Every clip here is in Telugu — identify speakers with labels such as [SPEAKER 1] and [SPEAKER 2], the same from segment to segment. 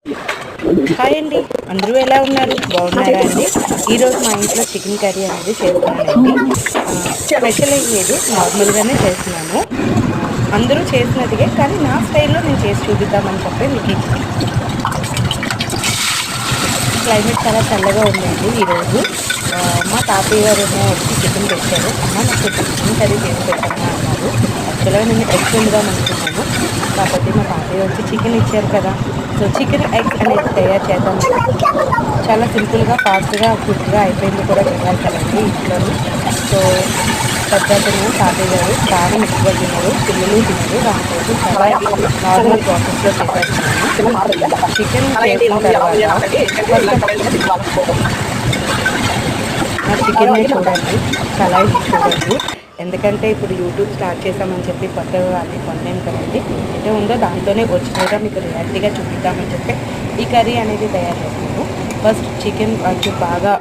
[SPEAKER 1] హాయ్ అండి, అందరూ ఎలా ఉన్నారు? బాగున్నారా అండి? ఈరోజు మా ఇంట్లో చికెన్ కర్రీ అనేది చేస్తున్నానండి. స్పెషల్ ఏం లేదు, నార్మల్గానే చేస్తున్నాను. అందరూ చేసినట్టుగా, కానీ నా స్టైల్లో నేను చేసి చూపిద్దామని చెప్పి మీకు క్లైమేట్ చాలా చల్లగా ఉందండి ఈరోజు. మా తాతయ్య గారేమో వచ్చి చికెన్ తెచ్చారు. అమ్మ నాకు కొంచెం చికెన్ కర్రీ చేసి పెట్టమ్మా అన్నారు. యాక్చువల్గా నేను ఎగ్స్ వండుదాం అనుకున్నాను, కాకపోతే మా తాతయ్య వచ్చి చికెన్ ఇచ్చారు కదా, సో చికెన్ ఎగ్స్ అనేది తయారు చేద్దాం. చాలా సింపుల్గా, ఫాస్ట్గా, క్విక్గా అయిపోయింది కూడా చేయాలి కదండి ఇంట్లోని. సో పెద్దతను తాతయ్య గారు కారం ఎక్కువ తినరు, పిల్లలు తినరు, దానికోసం చాలా నార్మల్ ప్రాసెస్లో చేసేస్తున్నాను. చికెన్ చేసిన తర్వాత నా చికెన్ని చూడండి, కళాయి చూడండి. ఎందుకంటే ఇప్పుడు యూట్యూబ్ స్టార్ట్ చేసామని చెప్పి కొత్తగా అది కొన్నాం కదండి. ఏదో ఉందో దాంతోనే ఒరిజినల్గా మీకు రియాలిటీగా చూపిద్దామని చెప్పి ఈ కర్రీ అనేది తయారు చేస్తాను. ఫస్ట్ చికెన్ కొంచెం బాగా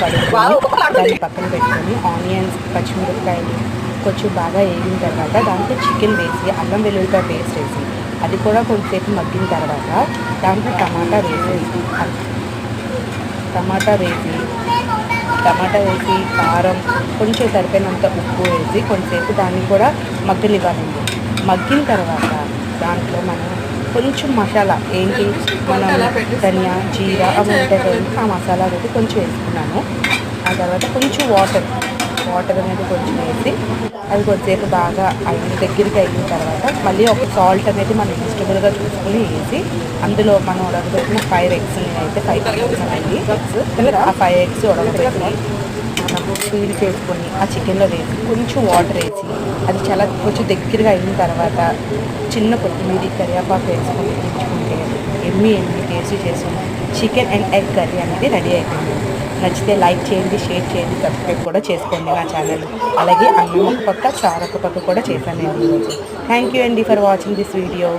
[SPEAKER 1] కడుక్కొని దాన్ని పక్కన పెట్టుకొని ఆనియన్స్, పచ్చిమిరపకాయలు కొంచెం బాగా వేగిన తర్వాత దాంట్లో చికెన్ వేసి అల్లం వెల్లుల్లిపాయ పేస్ట్ వేసి అది కూడా కొంచెంసేపు మగ్గిన తర్వాత దాంట్లో టమాటా వేసి కారం కొంచెం సరిపోయినంత ఉప్పు వేసి కొంచెంసేపు దాన్ని కూడా మగ్గనివ్వాలండి. మగ్గిన తర్వాత దాంట్లో మనం కొంచెం మసాలా ఏంటి, మనం ధనియా, జీరా అవి ఉంటాయి కదండి, ఆ మసాలా అనేది కొంచెం వేసుకున్నాను. ఆ తర్వాత కొంచెం వాటర్ అనేది కొంచెం వేసి అది కొద్దిసేపు బాగా దగ్గరికి అయిన తర్వాత మళ్ళీ ఒక సాల్ట్ అనేది మనం వెజిటబుల్గా చూసుకుని వేసి అందులో మనం ఉడకబెట్టిన 5 eggs, నేనైతే 5 తీసుకున్నానండి. ఆ 5 eggs ఉడకబెట్టి మనం ఫీల్ చేసుకొని ఆ చికెన్లో వేసి కొంచెం వాటర్ వేసి అది చాలా కొంచెం దగ్గరగా అయిన తర్వాత చిన్న కొత్తిమీర, కరివేపాకు వేసుకొని ఉంచుకుంటే ఎమ్మి టేస్ట్ చేసుకుని చికెన్ అండ్ ఎగ్ కర్రీ అనేది రెడీ అయిపోయింది. నచ్చితే లైక్ చేయండి, షేర్ చేయండి, సబ్స్క్రైబ్ కూడా చేసుకోండి నా ఛానల్. అలాగే అన్నం ఒక పక్క, చారు ఒక పక్క కూడా చేశాను నేను ఈరోజు. థ్యాంక్ యూ అండి ఫర్ వాచింగ్ దిస్ వీడియో.